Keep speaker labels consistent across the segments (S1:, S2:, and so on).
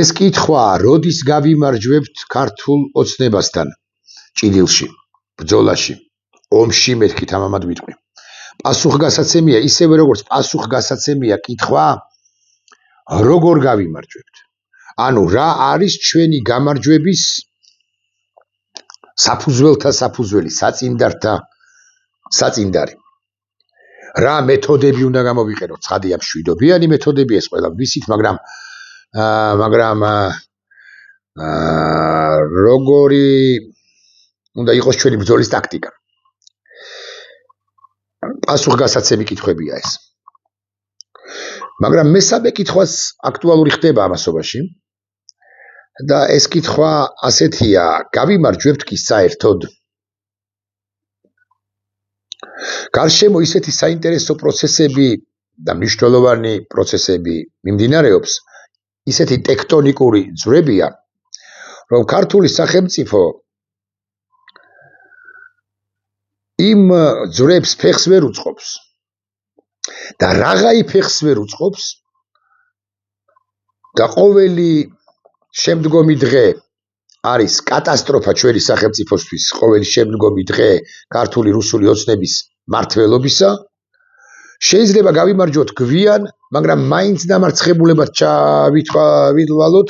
S1: ეს კითხვა როდის გავიმარჯვებთ ქართულ ოცნებასთან ჭიდილში, ბრძოლაში, ომში მეთქით ამამად ვიტყვი. პასუხგასაცემია ისევე როგორც პასუხგასაცემია კითხვა როგორ გავიმარჯვებთ. ანუ რა არის ჩვენი გამარჯვების საფუძველთა საფუძველი, საწინდართა საწინდარი. რა მეთოდები უნდა გამოვიყენოთ, ცხადია მშვიდობიანი მეთოდები ეს ყველა ვიცით, მაგრამ როგორი უნდა იყოს ჩვენი ბრძოლის ტაქტიკა. პასუხგასაცემი კითხვებია ეს. მაგრამ მესამე კითხვაც აქტუალური ხდება ამასობაში და ეს კითხვა ასეთია, გავიმარჯვებთ კი საერთოდ? გარშემო ისეთი საინტერესო პროცესები და მნიშვნელოვანი პროცესები მიმდინარეობს, ისეთი ტექტონიკური ძვრებია, რომ ქართული სახელმწიფო იმ ძვრებს ფეხს ვერ უწყობს და რაღაცი ფეხს ვერ უწყობს და ყოველი შემდგომი დღე არის კატასტროფა ჩვენი სახელმწიფოსთვის, ყოველი შემდგომი დღე ქართული რუსული ოცნების მართლობისა. შეიძლება გავიმარჯვოთ გვიან, მაგრამ მაინც დამარცხებულებად ჩავითვალოთ,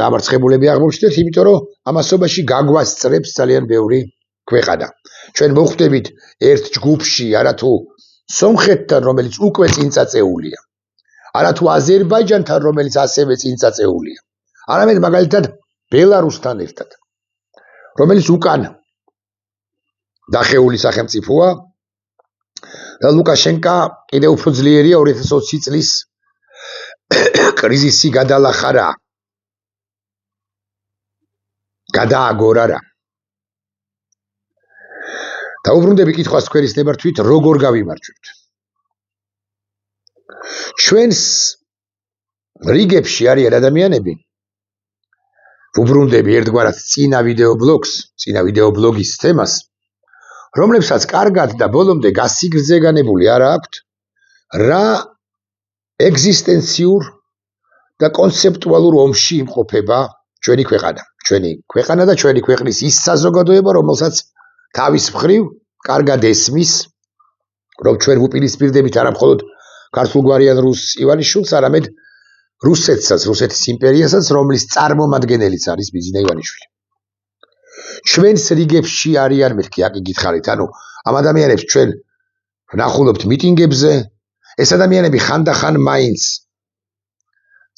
S1: დამარცხებულები აღმოჩნდეთ, იმიტომ რომ ამასობაში გაგვასწრებს ძალიან ბევრი ქვეყანა. ჩვენ მოხვდებით ერთ ჯგუფში, არათუ სომხეთთან, რომელიც უკვე წინწაწეულია, არათუ აზერბაიჯანთან, რომელიც ასევე წინწაწეულია, არამედ მაგალითად ბელარუსთან ერთად, რომელიც უკან დახეული სახელმწიფოა და ლუკაშენკა კიდევ უფრო ძლიერია 2020 წლის კრიზისი გადალახარა, გადააგორა რა. დაუბრუნდები კითხვას თქვენის ნებართვით, როგორ გავიმარჯვებთ. ჩვენს რიგებში არიან ადამიანები, ვუბრუნდები ერთგვარად წინა ვიდეო ბლოგის თემას, რომლებსაც კარგად და ბოლომდე გასიგრძე განებული არ აქვთ, რა ეგზისტენციურ და კონცეპტუალურ ომში იმყოფება ჩვენი ქვეყანა და ჩვენი ქვეყნის ის საზოგადოება, რომელსაც თავის მხრივ კარგად ესმის, რომ ჩვენ ვუპირისპირდებით არა მხოლოდ ქართულგვარიან რუს ივანიშვილს, არამედ რუსეთსაც, რუსეთის იმპერიასაც, რომლის წარმომადგენელიც არის ბიძინა ივანიშვილი. ჩვენს რიგებში არიან მეთქი, აკი გითხარით, ანუ ამ ადამიანებს ჩვენ ვნახულობთ მიტინგებზე, ეს ადამიანები ხანდახან მაინც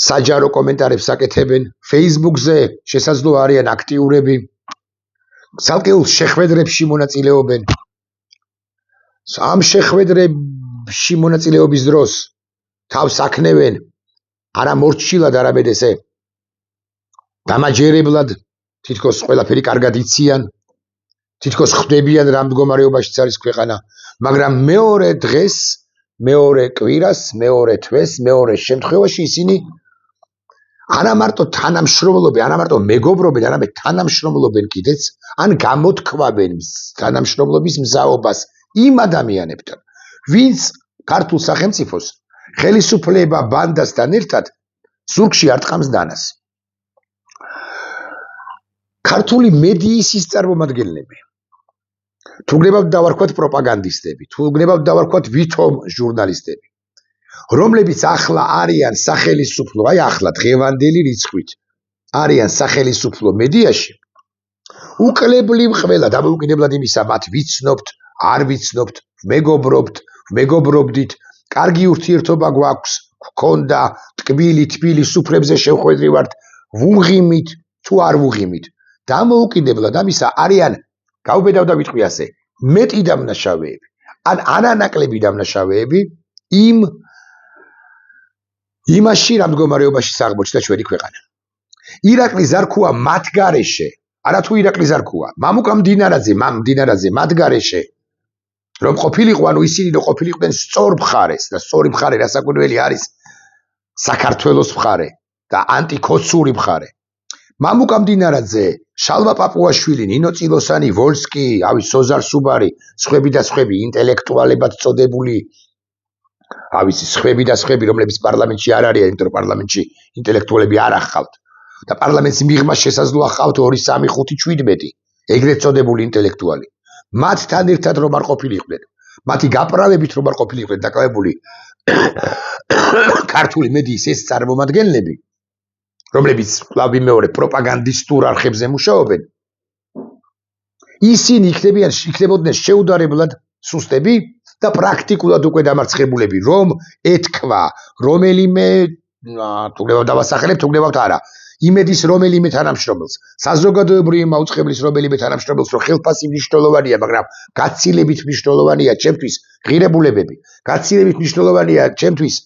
S1: საჯარო კომენტარებს აკეთებენ, Facebook-ზე შესაძლოა არიან აქტიურები, ცალკეულ შეხვედრებში მონაწილეობენ. ამ შეხვედრებში მონაწილეობის დროს თავს აქნევენ არა მორჩილად, არამედ ესე დამაჯერებლად, თითქოს ყველაფერი კარგად იციან, თითქოს ხვდებიან რა მდგომარეობაშიც არის ქვეყანა, მაგრამ მეორე დღეს, მეორე კვირას, მეორე თვეს, მეორე შემთხვევაში ისინი არა მარტო თანამშრომლობენ, არა მარტო მეგობრობენ, არამედ თანამშრომლობენ კიდეც, ან გამოთქვამენ თანამშრომლობის მზაობას იმ ადამიანებთან, ვინც ქართულ სახელმწიფოს ხელისუფლება ბანდასთან ერთად ზურგში არტყამს დანას. ქართული მედიის ის წარმომადგენლები, თუ გნებავთ დავარქვათ პროპაგანდისტები, თუ გნებავთ დავარქვათ ვითომ ჟურნალისტები, რომლებიც ახლა არიან სახელისუფლო, აი ახლა დღევანდელი რიცხვით არიან სახელისუფლო მედიაში, უკლებლივ ყველა დამოუკიდებლად იმისა, მათ ვიცნობთ, არ ვიცნობთ, მეგობრობდით, კარგი ურთიერთობა გვაქვს, გქონდა, ტკბილი, თბილი სუფრებზე შევხვედრი ვართ, ვუღიმით თუ არ ვუღიმით. დამოუკიდებლად ამისა არიან, გავბედავ და ვიტყვი ასე, მეტი დამნაშავეები, ან არანაკლები დამნაშავეები იმაში რა მდგომარეობაში აღმოჩნდა ჩვენი ქვეყანა. ირაკლი ზარქუა მათ გარეშე, არათუ ირაკლი ზარქუა, მამუკა მდინარაძე მათ გარეშე, რომ ყოფილიყო, ანუ ისინი რომ ყოფილიყვნენ სწორ მხარეს და სწორი მხარე რასაკვირველი არის საქართველოს მხარე და ანტიქოცური მხარე. მამუკა მდინარაძე, შალვა პაპუაშვილი, ნინო წილოსანი, ვოლსკი, სოზარ სუბარი, სხვები და სხვები, ინტელექტუალებად წოდებული ავიცი სხვები და სხვები, რომლებიც პარლამენტში არ არიან, იმიტომ რომ პარლამენტში ინტელექტუალები არ ახავთ. და პარლამენტის მიღმა შესაძლოა ხავთ 2, 3, 5, 17 ეგრეთ წოდებული ინტელექტუალი. მათთან ერთად რომ არ ყოფილიყვნენ, მათი გაправებით რომ არ ყოფილიყვნენ დაკავებული ქართული მედიის ეს წარმომადგენლები, რომლებიც კვლავ ვიმეორე პროპაგანდისტურ არხებზე მუშაობენ, ისინი იქნებოდნენ შეუდარებლად სუსტები და პრაქტიკულად უკვე დამარცხებულები, რომ ეთქვა რომელიმე თუ გნებავთ დავასახელებ, თუ გნებავთ არა, იმედის რომელიმე თანამშრომელს, საზოგადოებრივი მაუწყებლის რომელიმე თანამშრომელს, რომ ხელფასი მნიშვნელოვანია, მაგრამ გაცილებით მნიშვნელოვანია ჩემთვის ღირებულებები, გაცილებით მნიშვნელოვანია ჩემთვის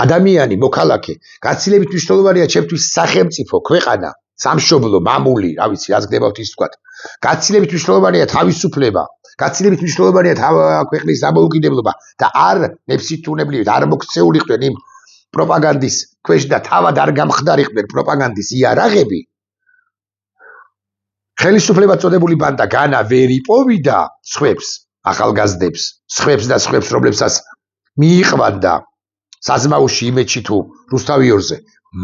S1: ადამიანი, მოქალაქე, გაცილებით მნიშვნელოვანია ჩემთვის სახელმწიფო, ქვეყანა, სამშობლო, მამული, რა ვიცი, რაც გნებავთ ის თქვათ. გაცილებით მნიშვნელოვანია თავისუფლება, გაცილებით მნიშვნელოვანია ქვეყნის დამოუკიდებლობა და არ ნებსითუნებლივით არ მოქცეულიყვნენ იმ პროპაგანდის ქვეშ და თავად არ გამხდარიყვნენ პროპაგანდის იარაღები. ხელისუფლება წოდებული ბანდა განა ვერ იპოვიდა სხვებს, ახალგაზრდებს, სხვებს და სხვებს, რომლებსაც მიიყვანდა საზმაუში იმედში თუ რუსთავიორზე,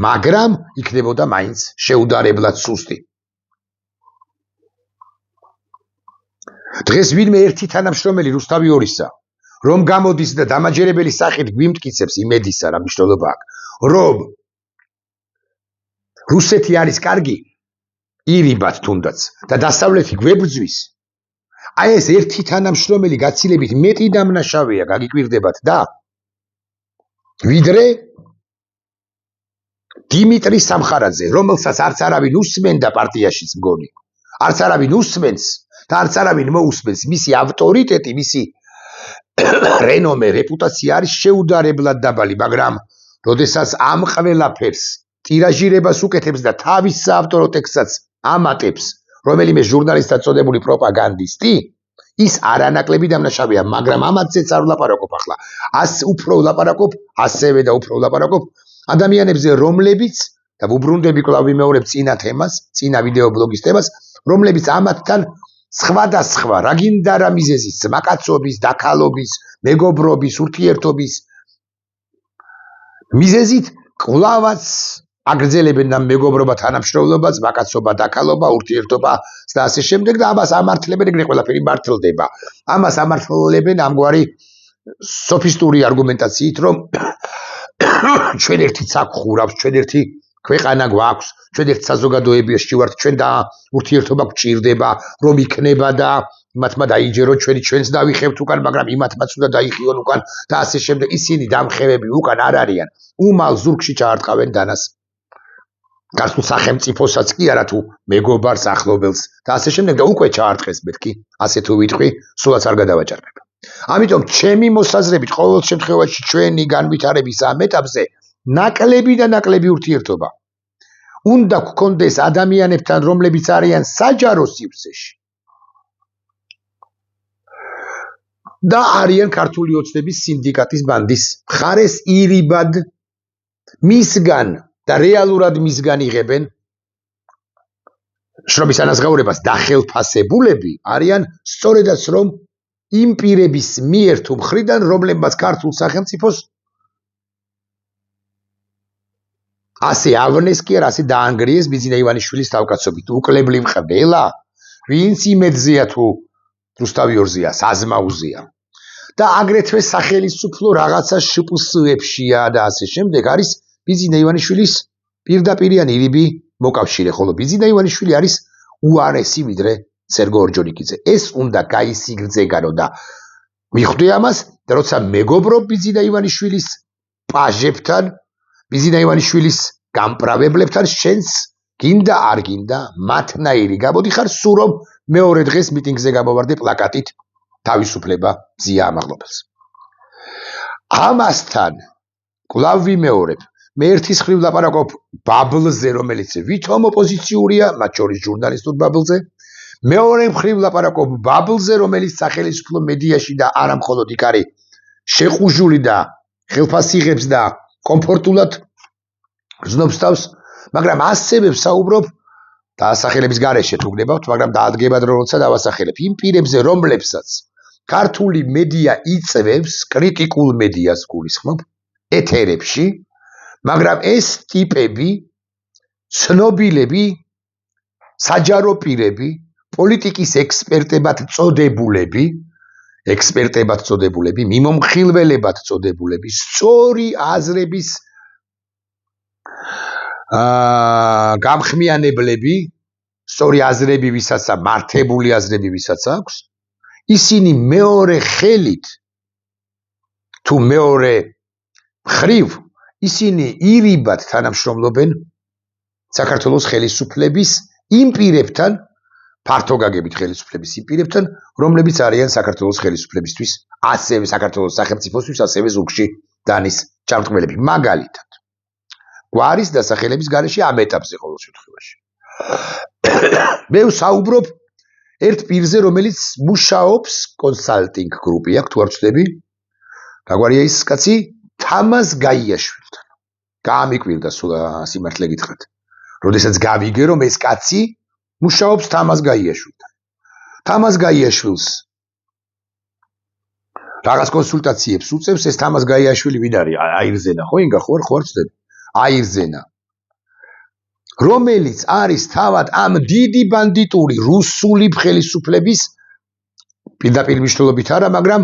S1: მაგრამ იქნებოდა მაინც შეუდარებლად სუსტი. დღეს ვინმე ერთი თანამშრომელი რუსთავიორისა, რომ გამოდის და დამაჯერებელი სახით გვიმტკიცებს იმედისა რა მნიშვნელობა აქვს, რომ რუსეთი არის კარგი, ირიბად თუნდაც და დასავლეთი გვებრძვის, აი ეს ერთი თანამშრომელი გაცილებით მეტი დამნაშავეა, გაგიკვირდებათ და ვიდრე დიმიტრი სამხარაძე, რომელსაც არც არავინ უსმენდა პარტიაშიც მგონი, არც არავინ უსმენს და არც არავინ მოусმენს, მისი ავტორიტეტი, მისი რენომე, რეპუტაცია არის შეუდარებლად დაბალი, მაგრამ როდესაც ამ ყველაფერს ტირაჟირებას უკეთებს და თავის საავტორო ტექსტსაც ამატებს რომელიმე ჟურნალისტად წოდებული პროპაგანდისტი, ის არანაკლები დამნაშავეა, მაგრამ ამათზეც არ ვლაპარაკობ ახლა. უფრო ვლაპარაკობ, ასევე და უფრო ვლაპარაკობ ადამიანებზე, რომლებიც და ვუბრუნდები კვლავ ვიმეორებ წინა თემას, წინა ვიდეო ბლოგის თემას, რომლებიც ამათთან სხვადასხვა რა გინდა რა მიზეზის, ძმაკაცობის, დაქალობის, მეგობრობის, ურთიერთობის მიზეზით კვლავაც აგრძელებენ ამ მეგობრობა, თანამშრომლობა, ძმაკაცობა, დაქალობა, ურთიერთობა და ასე შემდეგ და ამას ამართლებენ, ეგრე ყველაფერი მართლდება. ამას ამართლებენ ამგვარი სოფისტური არგუმენტაციით, რომ ჩვენ ერთი ცაკ ხურავს, ჩვენ ერთი ქვეყანა გვაქვს, ჩვენ ერთ საზოგადოებაში ვართ, ჩვენ და ურთიერთობა გვჭირდება, რომ იქნება და იმათმა დაიჯერონ ჩვენს დავიხევთ უკან, მაგრამ იმათმაც უნდა დაიხიონ უკან და ასე შემდეგ. ისინი დამხევები უკან არ არიან. უმალ ზურგში ჩაარტყავენ დანას. გასულ სახელმწიფოსაც კი არა თუ მეგობარს, ახლობელს და ასე შემდეგ და უკვე ჩაარტყეს მეთქი, ასე თუ ვიტყვი, სულაც არ გადავაჭარბებ. ამიტომ ჩემი მოსაზრებით ყოველ შემთხვევაში ჩვენი განვითარების ამ ეტაპზე ნაკლები და ნაკლები ურთიერთობა უნდა გქონდეს ადამიანებთან, რომლებიც არიან საჯარო სივრცეში და არიან ქართული ოცნების სინდიკატის ბანდის მხარეს ირიბად მისგან და რეალურად მისგან იღებენ შრომის ანაზღაურებას დახელფასებულები არიან სწორედაც რომ იმ პირების მიერ თუ მხრიდან, რომლებმაც ქართულ სახელმწიფოს ასე ავნეს კი არა, ასე დაანგრიეს ბიძინა ივანიშვილის თავკაცობით. უკლებლივ ყველა, ვინც იმედზეა თუ რუსთავიორზეა, საზმაუზეა და აგრეთვე სახელისუფლო რაღაცა შპსვებშია და ასე შემდეგ არის ბიძინა ივანიშვილის პირდაპირიანი ირიბი მოკავშირე, ხოლო ბიძინა ივანიშვილი არის უარესი ვიდრე სერგო ორჯონიკიძე. ეს უნდა გაისიგრძეგარო და მიხვდე ამას და როცა მეგობრობ ბიძინა ივანიშვილის პაჟებთან, ბიძინა ივანიშვილის გამправებლებთან, შენს გინდა არ გინდა მათნაირი გამოდიხარ, სულ რომ მეორე დღეს მიტინგზე გამოვარდე პლაკატით თავისუფლება ზია ამაღლობელს. ამასთან კვლავ ვიმეორებ, მე ერთის მხრივ ლაპარაკობ ბაბლზე, რომელიც ვითომ ოპოზიციურია, მათ შორის ჟურნალისტურ ბაბლზე, მეორე მხრივ ლაპარაკობ ბაბლზე, რომელიც სახელისუფლო მედიაში და არა მხოლოდ იქ არის შეყუჟული და ხელფასი იღებს და კომფორტულად გრძნობს თავს, მაგრამ ასევე ვსაუბრობ დაასახელების გარეშე თუ გნებავთ, მაგრამ დაადგება დრო როცა დავასახელებ იმ პირებზე, რომლებსაც ქართული მედია იწევს კრიტიკულ მედიას გულისხმობ ეთერებში, მაგრამ ეს ტიპები, ცნობილები, საჯარო პირები, პოლიტიკის ექსპერტებად წოდებულები, მიმომხილველებად წოდებულები, სწორი აზრების გამხმიანებლები, სწორი აზრები ვისაც მართებული აზრები ვისაც აქვს, ისინი მეორე ხელით თუ მეორე მხრივ ისინი ირიბად თანამშრომლობენ საქართველოს ხელისუფლების იმ პირებთან, ფართო გაგებით ხელისუფლების იმ პირებთან, რომლებიც არიან საქართველოს ხელისუფლებისთვის, ასევე საქართველოს სახელმწიფოსთვის, ასევე ზურგში დანის ჩამრთმელები. მაგალითად, გვარის დასახელების გარეშე ამ ეტაპზე ყოველ შემთხვევაში. მე ვსაუბრობ ერთ პირზე, რომელიც მუშაობს კონსალტინგ გრუპი აქვს, თუ არ ვცდები, გაგვარია ის კაცი თამაზ გაიაშვილთან. გაამიკვირდა სიმართლე გითხრათ. როდესაც გავიგე, რომ ეს კაცი მუშაობს თამაზ გაიაშვილთან. თამაზ გაიაშვილს რაღაც კონსულტაციებს უწევს, ეს თამაზ გაიაშვილი ვინ არის? აირზენა, ხო ინგა, ხო არ ვცდები? აირზენა. რომელიც არის თავად ამ დიდი ბანდიტური რუსული ხელისუფლების პირდაპირ მნიშვნელობით არა, მაგრამ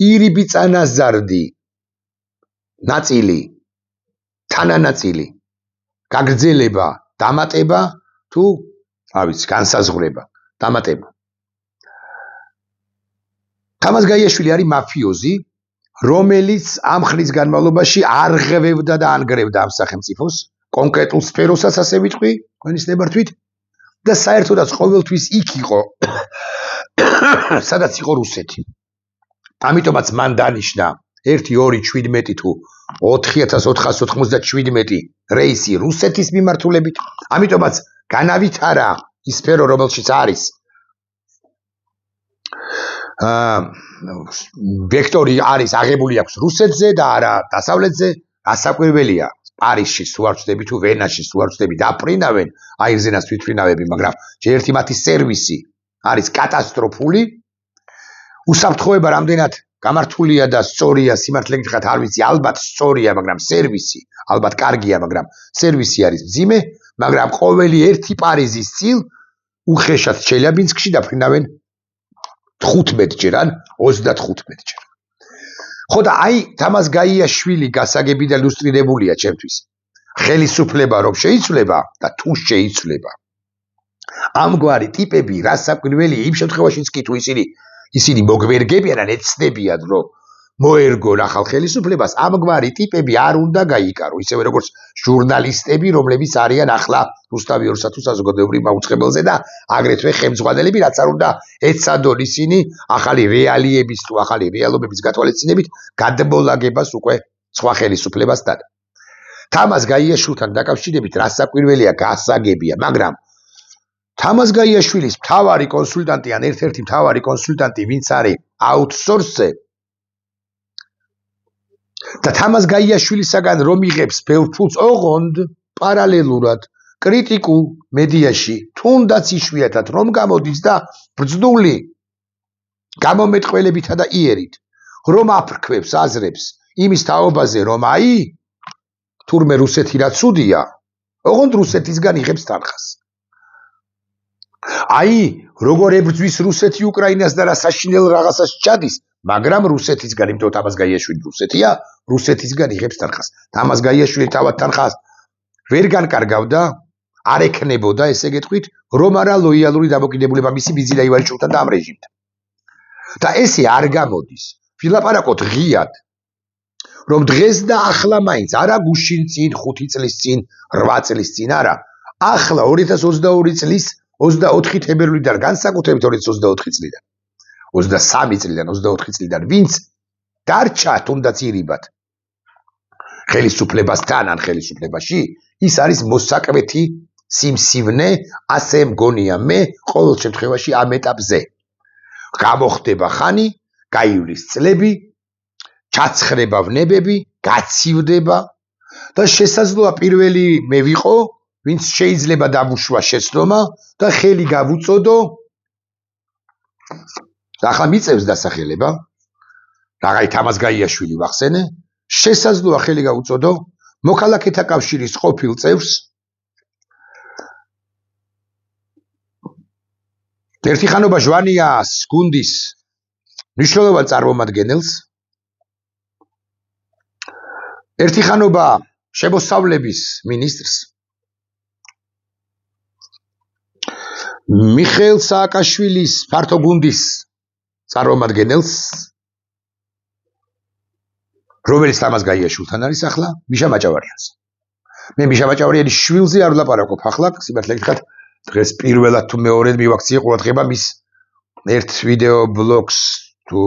S1: ირიბი წანაზარდი ნაწილი, თანანაწილი, გაგრძელება, დამატება თუ განსაზღვრება, დამატება. თამაზ გაიაშვილი არის მაფიოზი, რომელიც ამ ხნის განმავლობაში არღვევდა და ანგრევდა ამ სახელმწიფოს, კონკრეტულ სფეროსაც ასე ვიტყვი, თქვენის ნებართვით, და საერთოდაც ყოველთვის იქ იყო, სადაც იყო რუსეთი. ამიტომაც მან დანიშნა 1, 2, 17 თუ 4497 რეისი რუსეთის მიმართულებით, ამიტომაც განავითარა ის სფერო, რომელშიც არის ვექტორი არის აღებული აქვს რუსეთზე და არა დასავლეთზე, ასაკვირველია. პარიზში თუ არ ვცდები თუ ვენაში თუ არ ვცდები დაფრინავენ აირზენას თვითფრინავები, მაგრამ ერთი მათი სერვისი არის კატასტროფული. უსაფრთხოება რამდენად გამართულია და სწორია, სიმართლე გითხრათ არ ვიცი, ალბათ სწორია, მაგრამ სერვისი, ალბათ კარგია, მაგრამ სერვისი არის მძიმე, მაგრამ ყოველი ერთი პარიზის წილ უხეშად ჩელიაბინსკში დაფრინავენ 15 ჯერ ან 35 ჯერ. ხო და აი თამაზ გაიაშვილი გასაგები და ილუსტრირებულია ჩემთვის. ხელისუფლება რომ შეიცვლება და თუ შეიცვლება. ამგვარი ტიპები რასაკვირველია იმ შემთხვევაშიც კი თუ ისინი მოგვერგებიან ან ეცდებიან რომ მოერგონ ახალ ხელისუფლებას, ამგვარი ტიპები არ უნდა გაიკარო, ისევე როგორც ჟურნალისტები, რომლებიც არიან ახლა რუსთავი ორსა თუ საზოგადოებრივ მაუწყებელზე და აგრეთვე ხელმძღვანელები, რაც არ უნდა ეცადონ ისინი ახალი რეალიების თუ ახალი რეალობების გათვალისწინებით გადმოლაგებას უკვე სხვა ხელისუფლებასთან. თამაზ გაიაშვილთან დაკავშირებით რასაკვირველია გასაგებია, მაგრამ თამაზ გაიაშვილის მთავარი კონსულტანტი ან ერთ-ერთი მთავარი კონსულტანტი ვინც არის აუთსორსზე და თამაზ გაიაშვილისაგან რომ იღებს ბევრ ფულს ოღონდ პარალელურად კრიტიკულ მედიაში თუნდაც იშვიათად რომ გამოდის და ბრძნული გამომეტყველებითა და იერით რომ აფრქვევს აზრებს იმის თაობაზე რომ აი თურმე რუსეთი რა ცუდია, ოღონდ რუსეთისგან იღებს თანხას. აი როგორ ებრძვის რუსეთი უკრაინას და რა საშინელ რაღაცას ჩადის, მაგრამ რუსეთისგან, იმიტომ თამაზ გაიაშვილი რუსეთია, რუსეთისგან იღებს თანხას. თამაზ გაიაშვილი თავად თანხას ვერ განკარგავდა, არ ეკნებოდა, ესე გეტყვით, რომ არა ლოიალური დამოკიდებულება მისი ბიზილა ივანიშვილთან და ამ რეჟიმთან. და ესე არ გამოდის. ვილაპარაკოთ ღიად, რომ დღეს და ახლა მაინც არა გუშინ წინ 5 წლის წინ 8 წლის წინ არა, ახლა 2022 წლის 24 თებერვლიდან განსაკუთრებით 2024 წლიდან 23 წლიდან 24 წლიდან ვინც დარჩა თუნდაც ირიბად ხელისუფლებასთან ან ხელისუფლებაში, ის არის მოსაკვეთი სიმსივნე, ასე მგონია მე ყოველ შემთხვევაში ამ ეტაპზე. გამოხდება ხანი, გაივლის წლები, ჩაცხრება ვნებები, გაცივდება და შესაძლოა პირველი მე ვიყო, ვინც შეიძლება დამუშვა შეცდომა და ხელი გავუწოდო და ახლა მიწევს დასახელება, რაღაცა ამას გაიაშვილი ვახსენე, შესაძლოა ხელი გაუწოდო მოქალაქეთა კავშირის ყოფილ წევრს ერთი ხანობა ჟვანიას გუნდის მნიშვნელოვან წარმომადგენელს ერთი ხანობა შემოსავლების მინისტრს მიხეილ სააკაშვილის ფართო გუნდის წარმომადგენელს რომელიც ამას გაიაშვილთან არის ახლა მიშა მაჭავარიანს მე მიშა მაჭავარიანის შვილზე არ ვლაპარაკობ ახლა სიმართლე გითხრათ დღეს პირველად თუ მეორედ მივაქციე ყურადღება მის ერთ ვიდეო ბლოგს თუ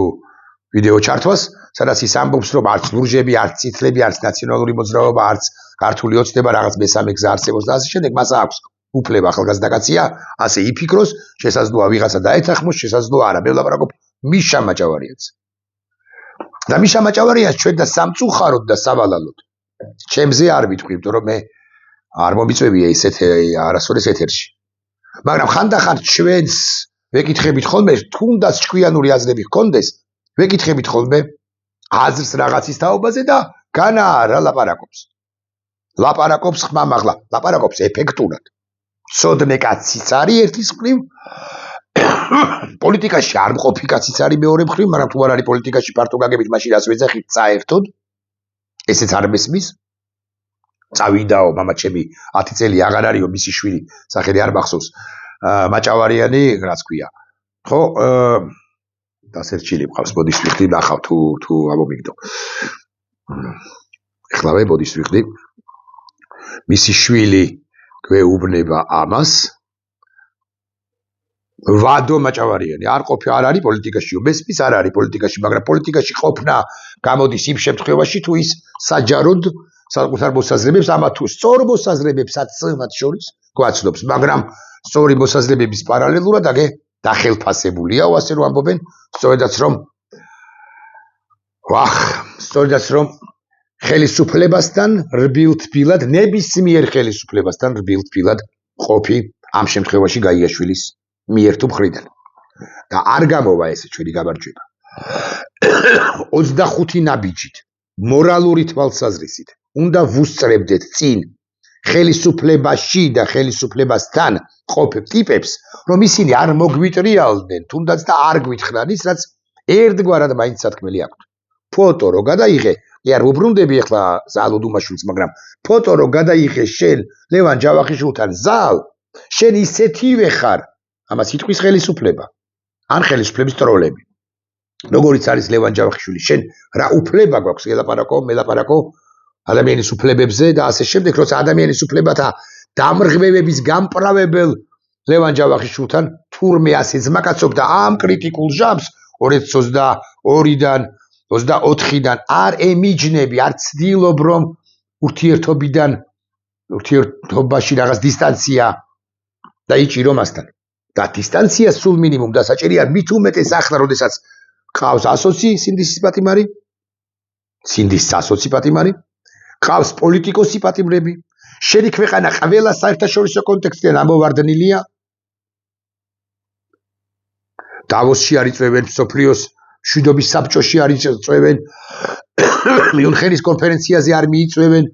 S1: ვიდეო ჩართვას სადაც ის ამბობს რომ არც ლურჯები არც წითლები არც ნაციონალური მოძრაობა არც ქართული ოცნება რაღაც მესამე გზა არსებობს და ასე შემდეგ მას აქვს უფლება ახალგაზრდა კაცია ასე იფიქროს შესაძლოა ვიღაცა დაეთანხმოს შესაძლოა არა მე ვლაპარაკობ მიშა მაჭავარიანს და მიშა მაჭავარიანს ჩვენ და სამწუხაროდ და სავალალოდ ჩემზე არ ვიტყვი იმიტომ რომ მე არ მომიწევია ისეთ არასოდეს ეთერში მაგრამ ხანდახან ჩვენს ვეკითხებით ხოლმე თუნდაც ჭკვიანური აზრები გქონდეს ვეკითხებით ხოლმე აზრს რაღაცის თაობაზე და განა რა ლაპარაკობს ხმამაღლა ლაპარაკობს ეფექტურად სოდნე კაციც არის ერთის მხრივ პოლიტიკაში არ მყოფი კაციც არის მეორე მხრივ მაგრამ თუ არ არის პოლიტიკაში ფართო გაგებით მაშინ რას ვეძახით საერთოდ ესეც არ მესმის წავიდაო მამა ჩემი 10 წელი აღარ არისო მისი შვილი სახელი არ მახსოვს მაჭავარიანი რაც ქვია ხო დასერჩილი მყავს ბოდიშ ვიხდი ნახავ თუ ამომიგდო ეხლავე ბოდიშ ვიხდი მისი შვილი გვეუბნება ამას ვადო მაჭავარიანი არ არის პოლიტიკაშიო მესმის არ არის პოლიტიკაში მაგრამ პოლიტიკაში ყოფნა გამოდის იმ შემთხვევაში თუ ის საჯაროდ საკუთარ მოსაზრებებს ამა თუ სწორ მოსაზრებებსაც მათ შორის გვაცნობს მაგრამ სწორი მოსაზრებების პარალელურად აგე დახელფასებულია ასე რომ ამბობენ სწორედაც რომ ხელისუფლებასთან რბილთბილად ნებისმიერ ხელისუფლებასთან რბილთბილად ყოფი ამ შემთხვევაში გაიაშვილის მიერ თუ მხრიდან და არ გამოვა ესე ჩვენი გამარჯვება 25 ნაბიჯით მორალური თვალსაზრისით უნდა ვუსწრებდეთ წინ ხელისუფლებაში და ხელისუფლებასთან ყოფილ ტიპებს რომ ისინი არ მოგვიტრიალდნენ თუნდაც და არ გვითხრან ის რაც ერთგვარად მაინც სათქმელი აქვთ ფოტო რო გადაიღე არ უბრუნდები ახლა ზალო დუმაშვილს მაგრამ ფოტო რო გადაიღე შენ ლევან ჯავახიშვილთან ზალ შენ ისეთივე ხარ ამას იტყვის ხელისუფლება ან ხელისუფლების ტროლები როგორიც არის ლევან ჯავახიშვილი შენ რა უფლება გვაქვს ელაპარაკო ადამიანის უფლებებზე და ასე შემდეგ როცა ადამიანის უფლებათა დამრღვევების გამპრავებელ ლევან ჯავახიშვილთან თურმე ასე ძმაკაცობდა ამ კრიტიკულ ჟამს 2022-დან 24-დან არ ემიჯნები არ ცდილობ რომ ურთიერთობაში რაღაც დისტანცია დაიჭირო მასთან და დისტანცია სულ მინიმუმ დასაჭერია მით უმეტეს ახლა როდესაც ყავს სინდისის პატიმარი ყავს პოლიტიკოსი პატიმრები შენი ქვეყანა ყველა საერთაშორისო კონტექსტიდან ამოვარდნილია დავოსში არ იწვევენ მსოფლიოს მშვიდობის საბჭოში არ იწვევენ მიუნხენის კონფერენციაზე არ მიიწვევენ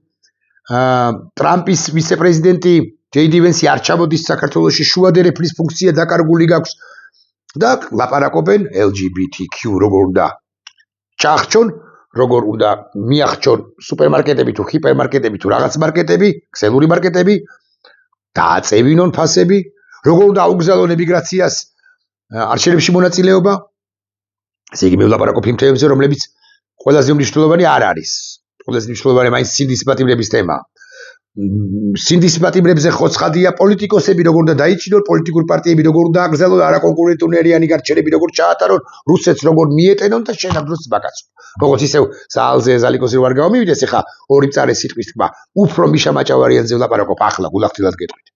S1: ტრამპის ვიცე-პრეზიდენტი ჯეი დი ვენსი არ ჩამოდის საქართველოში შუადერეფლის ფუნქცია დაკარგული გაქვს და ლაპარაკობენ LGBTQ როგორ უნდა ჩახჩონ როგორ უნდა მიახჩონ სუპერმარკეტები თუ ჰიპერმარკეტები თუ რაღაც მარკეტები ქსელური მარკეტები დააწევინონ ფასები როგორ უნდა აუგზავნონ ემიგრაციას არჩევნებში მონაწილეობა ესე იგი მე ვლაპარაკობ იმ თემებზე რომლებიც ყველაზე მნიშვნელოვანი არ არის ყველაზე მნიშვნელოვანი მაინც სინდისის პატიმრების თემა სინდისის პატიმრებზე ხოცხადია პოლიტიკოსები როგორ უნდა დაიჭინონ პოლიტიკური პარტიები როგორ უნდა აკრძალონ არაკონკურენტუნარიანი გარჩენები როგორ ჩაატარონ რუსეთს როგორ მიეტენონ და შენ ამ დროს ბაკაცო როგორც ისევ ზალზე ზალიკოსი არ გამომივიდეს ეხა ორი მწარე სიტყვის თქმა უფრო მიშა მაჭავარიანზე ვლაპარაკობ ახლა გულახდილად გეტყვით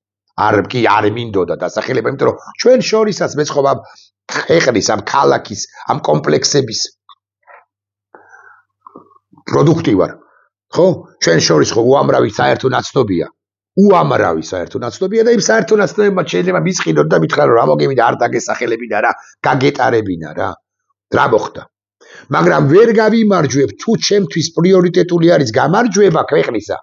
S1: არ მინდოდა დასახელება იმიტომ რომ ჩვენ შორისაც მეცხოვ ამ ქვეყნის ამ ქალაქის ამ კომპლექსების პროდუქტი ვარ ხო ჩვენ შორის ხო უამრავი საერთო ნაცნობია უამრავი საერთო ნაცნობია და იმ საერთო ნაცნობებმა შეიძლება მისყიდოთ და მითხრა რომ რა მოგევიდა არ დაგესახელებინა რა გაგეტარებინა რა მოხდა მაგრამ ვერ გავიმარჯვებ თუ ჩემთვის პრიორიტეტული არის გამარჯვება ქვეყნისა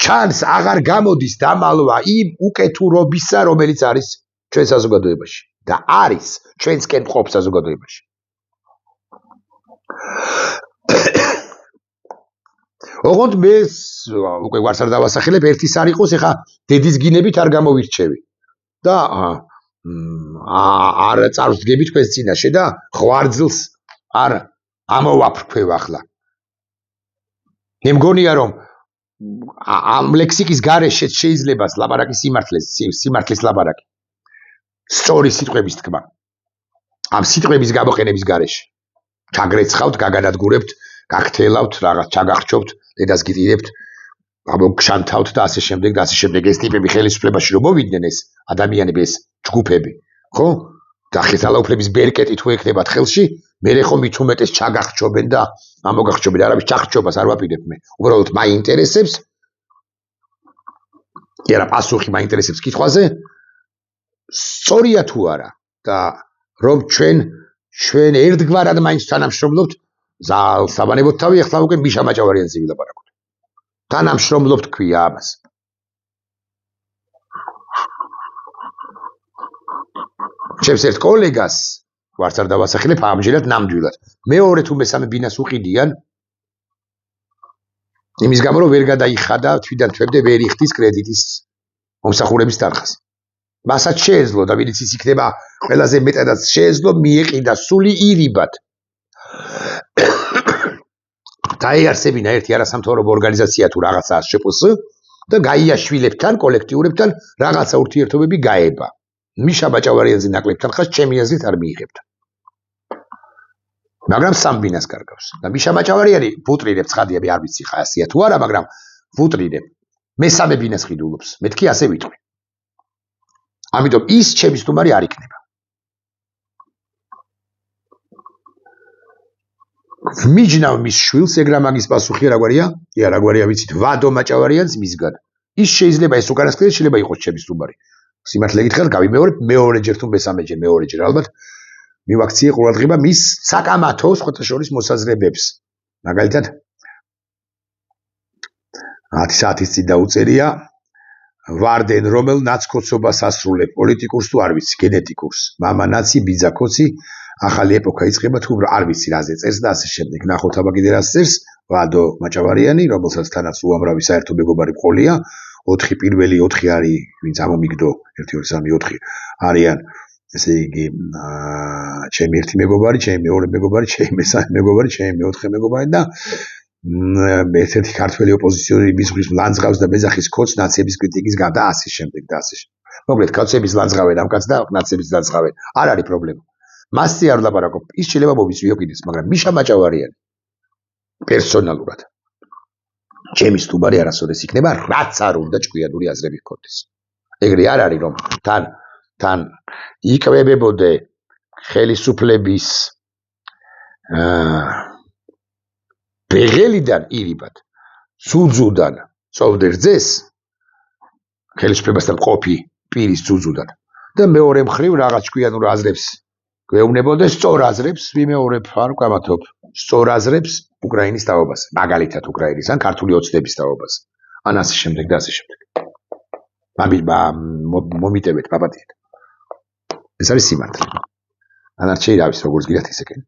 S1: ჩანს აღარ გამოდის დამალვა იმ უკეთურობისა რომელიც არის ჩვენ საზოგადოებაში და არის ჩვენსკენ მყოფ საზოგადოებაში ოღონდ მე უკვე ვარც არ დავასახელებ ერთის არ იყოს ეხა დედის გინებით არ გამოვირჩევი და არ წარვდგები თქვენს წინაშე და ღვარძლს არ ამოვაფრქვევ ახლა მე მგონია რომ ამ ლექსიკის გარეშე შეიძლება ლაპარაკი სიმართლის ლაპარაკი სწორი სიტყვების თქმა ამ სიტყვების გამოყენების გარეშე ჩაგრეცხავთ გაგანადგურებთ გაგთელავთ რაღაც ჩაგახჩობთ დედას გიტირებთ გშანთავთ და ასე შემდეგ ეს ტიპები ხელისუფლებაში რომ მოვიდნენ ეს ადამიანები ეს ჯგუფები ხო და ხელისუფლების ბერკეტი თუ ეკნებათ ხელში მე ხო მით უმეტეს ჩაგახჩობენ და ამოგახჩობენ არავის ჩახჩობას არ ვაპირებ მე უბრალოდ მაინტერესებს კი არა პასუხი მაინტერესებს კითხვაზე სწორია თუ არა და რომ ჩვენ ერთგვარად მაინც თანამშრომლობთ საბანებოთ თავი ახლა უკვე მიშა მაჭავარიანზე ვილაპარაკოთ თანამშრომლობთ ქვია ამას ჩემს ერთ კოლეგას ვარც არ დავასახელებ ამჯერად ნამდვილად მეორე თუ მესამე ბინას უყიდიან იმის გამო რომ ვერ გადაიხადა თვიდან თვემდე ვერ იხდის კრედიტის მომსახურების თანხას მასაც შეეძლო და ვინც ის იქნება ყველაზე მეტადაც შეეძლო მიეყიდა სული ირიბად დაიარსებინა ერთი არასამთავრობო ორგანიზაცია თუ რაღაცა შპს და გაიაშვილებთან კოლექტიურებთან რაღაცა ურთიერთობები გაება მიშა ბაჭავარიანზე ნაკლებ თანხას ჩემი აზრით არ მიიღებდა მაგრამ სამ ბინას კარგავს და მიშა ბაჭავარიანი ვუტრირებ ცხადია მე არ ვიცი ხა ასია თუ არა მაგრამ ვუტრირებ მესამე ბინას ხიდულობს მეთქი ასე ვიტყვი ამიტომ ის ჩემი სტუმარი არ იქნება მიჯნავ მის შვილს ეგ რა მაგის პასუხია რაგვარია? კი არა რაგვარია ვიცით ვადო მაჭავარიანს მისგან ის შეიძლება ეს უკანასკნელი შეიძლება იყოს ჩემი სტუმარი სიმართლე გითხრათ გავიმეორებ მეორეჯერ თუ მესამეჯერ მეორეჯერ ალბათ მივაქციე ყურადღება მის საკამათო სხვათა შორის მოსაზრებებს მაგალითად 10 საათის წინ დაუწერია ვარდენ რომელ ნაცკოცობას ასრულებ პოლიტიკურს თუ არ ვიცი გენეტიკურს მამა ნაცი ბიძა კოცი ახალი ეპოქა იწყება თუ არ ვიცი რაზე წერს და ასე შემდეგ ნახოთ აბა კიდე რას წერს ვადო მაჭავარიანი რომელსაც თანაც უამრავი საერთო მეგობარი ყოლია 4 პირველი 4 არის ვინც ამომიგდო 1 2 3 4 არიან ესე იგი ჩემი ერთი მეგობარი ჩემი მეორე მეგობარი ჩემი მესამე მეგობარი ჩემი მეოთხე მეგობარი და ერთ-ერთი ქართველი ოპოზიციონერი მისვლის ლანძღავს და ბეძახის კოც ნაციების კრიტიკის და ასე შემდეგ და ასე შემდეგ მოკლედ კაცების ლანძღავენ ამ კაც და ნაციების ლანძღავენ არ არის პრობლემა მასზე არ ვლაპარაკობ ის შეიძლება მოვიწვიო კიდეც მაგრამ მიშა მაჭავარიანი პერსონალურად ჩემი სტუმარი არასოდეს იქნება რაც არ უნდა ჭკვიანური აზრები ჰქონდეს ეგრე არ არის რომ თან იკვებებოდე ხელისუფლების ბეღელიდან ირიბად ძუძუდან წოვდერძეს ხელისუფლებასთან ყოფი პირის ძუძუდან და მეორე მხრივ რაღაც ჭკვიანურ აზრებს გვეუბნებოდეს სწორ აზრებს ვიმეორებ არ ვკამათობ სწორ აზრებს უკრაინის თაობაზე მაგალითად უკრაინის ან ქართული ოცნების თაობაზე ან ასე შემდეგ და ასე შემდეგ მომიტევეთ პაპატიეთ ეს არის სიმართლე ანარჩეი რა ვიცი როგორც გիրათ ისე კენთ